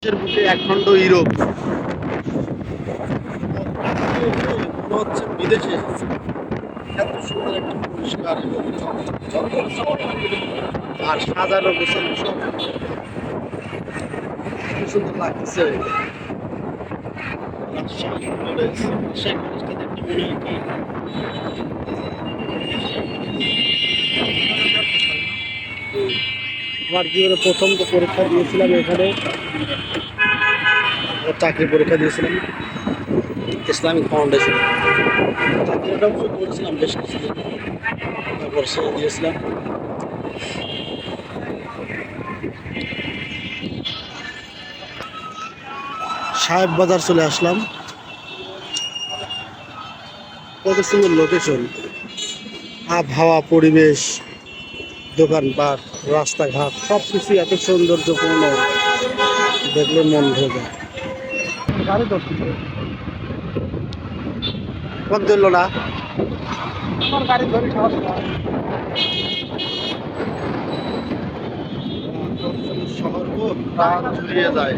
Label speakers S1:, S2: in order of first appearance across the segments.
S1: দেশের বুকে একখণ্ড ইউরোপ মনে হচ্ছে বিদেশে এসেছে। এত সুন্দর একটা পরিষ্কার এবং আর সাজানো গোছানো সব খুব সুন্দর লাগতেছে। রাজশাহী কলেজ, রাজশাহী কলেজটা দেখতে মনে হয় কি আমার জীবনে প্রথম তো পরীক্ষা দিয়েছিলাম এখানে, চাকরি পরীক্ষা দিয়েছিলাম ইসলামিক ফাউন্ডেশন। চাকরিটা অবশ্য করেছিলাম বেশ কিছুদিন, তারপর ছেড়ে দিয়েছিলাম। সাহেব বাজার চলে আসলাম। কত সুন্দর লোকেশন, আবহাওয়া, পরিবেশ, দোকানপাট, রাস্তাঘাট সব কিছু এত সৌন্দর্যপূর্ণ, দেখলে মন ভরে যায়। গাড়ি ধরছি কোন ধরল না, আমার গাড়ি ধরে সাহস পায়। শহর প্রাণ জুড়িয়ে যায়।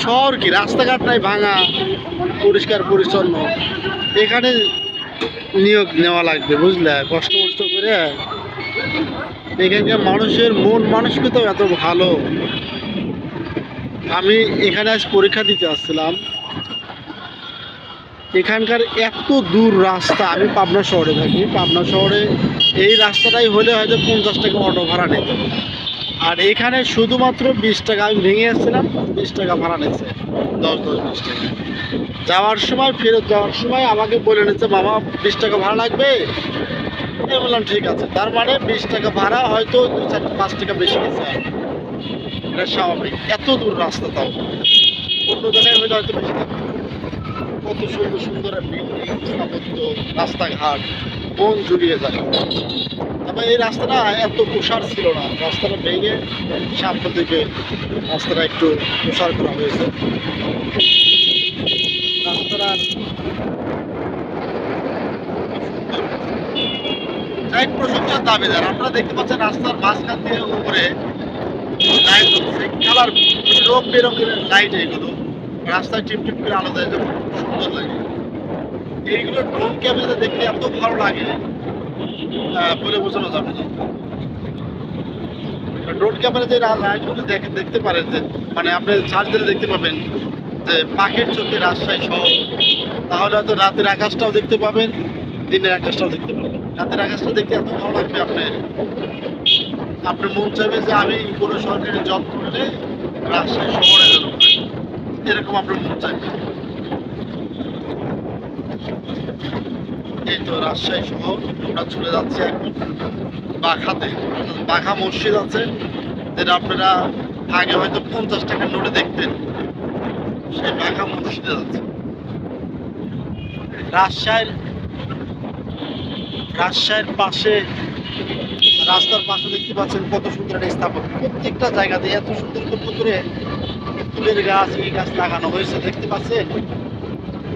S1: শহর কি, রাস্তাঘাট নাই ভাঙা, পরিষ্কার পরিচ্ছন্ন। এখানে নিয়োগ নেওয়া লাগবে, বুঝলে, কষ্ট কষ্ট করে। এখানকার মানুষের মন মানসিকতাও এত ভালো। আমি এখানে আজ পরীক্ষা দিতে আসছিলাম, এখানকার এত দূর রাস্তা। আমি পাবনা শহরে থাকি, পাবনা শহরে এই রাস্তাটাই হলে হয়তো 50 টাকা অটো ভাড়া নিত, আর এখানে শুধুমাত্র 20 টাকা। আমি ভেঙে আসছিলাম, 20 টাকা ভাড়া নিচ্ছে, 10-20 টাকা। যাওয়ার সময়, ফেরত যাওয়ার সময় আমাকে বলে নিচ্ছে, বাবা 20 টাকা ভাড়া লাগবে। আমি বললাম ঠিক আছে। তার মানে 20 টাকা ভাড়া হয়তো 2-4-5 টাকা বেশি গেছে, এটা স্বাভাবিক। এত দূর রাস্তা, তাও অন্য জায়গায় হয়তো হয়তো বেশি থাকবে। কত সুন্দর সুন্দর বিল্ডিং, স্থাপত্য, রাস্তাঘাট, মন জুড়িয়ে যায়। তবে এই রাস্তাটা এত প্রসার ছিল না, রাস্তাটা ভেঙে সামনের দিকে রাস্তাটা একটু প্রসার করা হয়েছে। রাস্তাটা এক প্রশংসার দাবিদার। আপনারা দেখতে পাচ্ছেন রাস্তার মাঝখান দিয়ে উপরে লাইট জ্বলছে, কালার রং বেরঙের লাইট। এইগুলো রাস্তায় টিপ করে আলো দেয়, যখন সুন্দর লাগে। এইগুলো ড্রোন ক্যামেরা দেখলে এত ভালো লাগে, বলে বোঝানো যাবে না। ড্রোন ক্যামেরা যে লাইটগুলো দেখতে পারেন, যে মানে আপনি চার্জ দিলে দেখতে পাবেন যে পাখির চোখে রাজশাহী শহর। তাহলে হয়তো রাতের আকাশটাও দেখতে পাবেন, দিনের আকাশটাও দেখতে পাবেন। রাতের আকাশটা দেখতে এত ভালো লাগবে আপনার মন চাইবে যে আমি কোনো সরকারি জব করলে রাজশাহী শহরে যেন পাই, এরকম আপনার মন চাইবে। এই তো রাজশাহী শহর। আমরা চলে যাচ্ছি এখন বাঘাতে। বাঘা মসজিদ আছে, যেটা আপনারা আগে হয়তো 50 টাকার নোটে দেখতেন, সেই বাঘা মসজিদে যাচ্ছে। রাজশাহীর পাশে, রাস্তার পাশে দেখতে পাচ্ছেন কত সুন্দর একটা স্থাপত্য। প্রত্যেকটা জায়গাতে এত সুন্দর করে ফুলের গাছ, এই গাছ লাগানো হয়েছে, দেখতে পাচ্ছেন,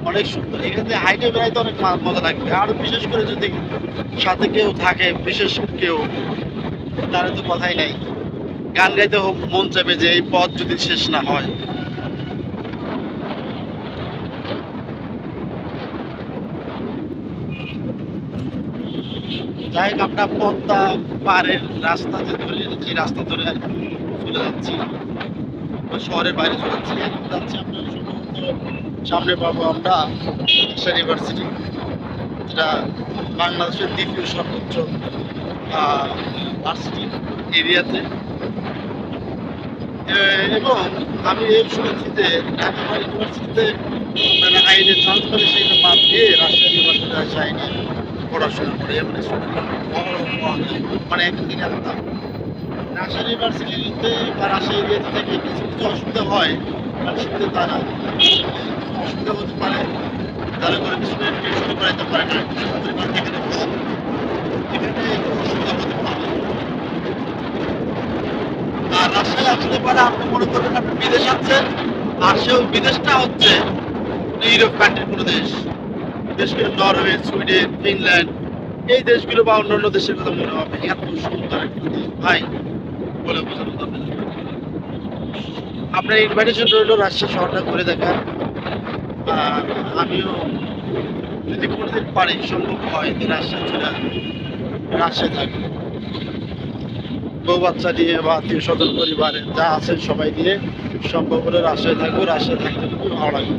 S1: অনেক সুন্দর। এখান থেকে হাইটে বেড়াইতে অনেক মজা লাগবে। আর বিশেষ করে যদি সাথে কেউ থাকে, বিশেষ কেউ, তার তো কথাই নাই। গান গাইতে মন চাইবে যে এই পথ যদি শেষ না হয়। যাই হোক, আমরা পদ্মা পাড়ের রাস্তা যে ধরে, যে রাস্তা ধরে আর কি চলে যাচ্ছি, শহরের বাইরে চলে যাচ্ছি। এখন যাচ্ছি আমরা সম্ভবত সামনে পাবো আমরা রাজশাহী ইউনিভার্সিটি, যেটা বাংলাদেশের দ্বিতীয় সর্বোচ্চ ভার্সিটি এরিয়াতে। এবং আমি এই শুনেছি যে ঢাকা ইউনিভার্সিটিতে আপনারা আইনের চান্স পেলে সেইটা বাদ দিয়ে রাজশাহী ইউনিভার্সিটি আসে আইনে পড়াশোনা করে, মানে মানে একদিকে আসতাম। রাজশাহী ইউনিভার্সিটিতে বা রাজশাহী এরিয়াতে থেকে কিছু কিছু অসুবিধা হয়, মানুষদের তারা অসুবিধা হতে পারে, তারা করে স্টুডেন্ট টিউশন করাইতে পারে না, পরিমাণ এখানে কম, এখানে অসুবিধা হতে পারে। আর রাজশাহী আসতে পারে, আপনি মনে করবেন আপনি বিদেশ আছেন, আর সেও বিদেশটা হচ্ছে ইউরোপ কান্ট্রির কোনো দেশ, বিশেষ করে নরওয়ে, সুইডেন, ফিনল্যান্ড, এই দেশগুলো বা অন্যান্য দেশের কথা মনে হবে এত সুন্দর একটা দেশ ভাই, বলে বোঝানো যাবে না। আপনার ইনভাইটেশন রইল রাজশাহী শহরটা ঘুরে দেখার। আর আমিও যদি কোনোদিন পারি, সম্ভব হয় যে রাজশাহী চলে আসবো, রাজশাহী থাকবো বউ বাচ্চা নিয়ে বা আত্মীয় স্বজন পরিবারে যা আছে সবাই নিয়ে সম্ভব হলে রাজশাহী থাকবো। রাজশাহী থাকতে খুবই ভালো লাগবে।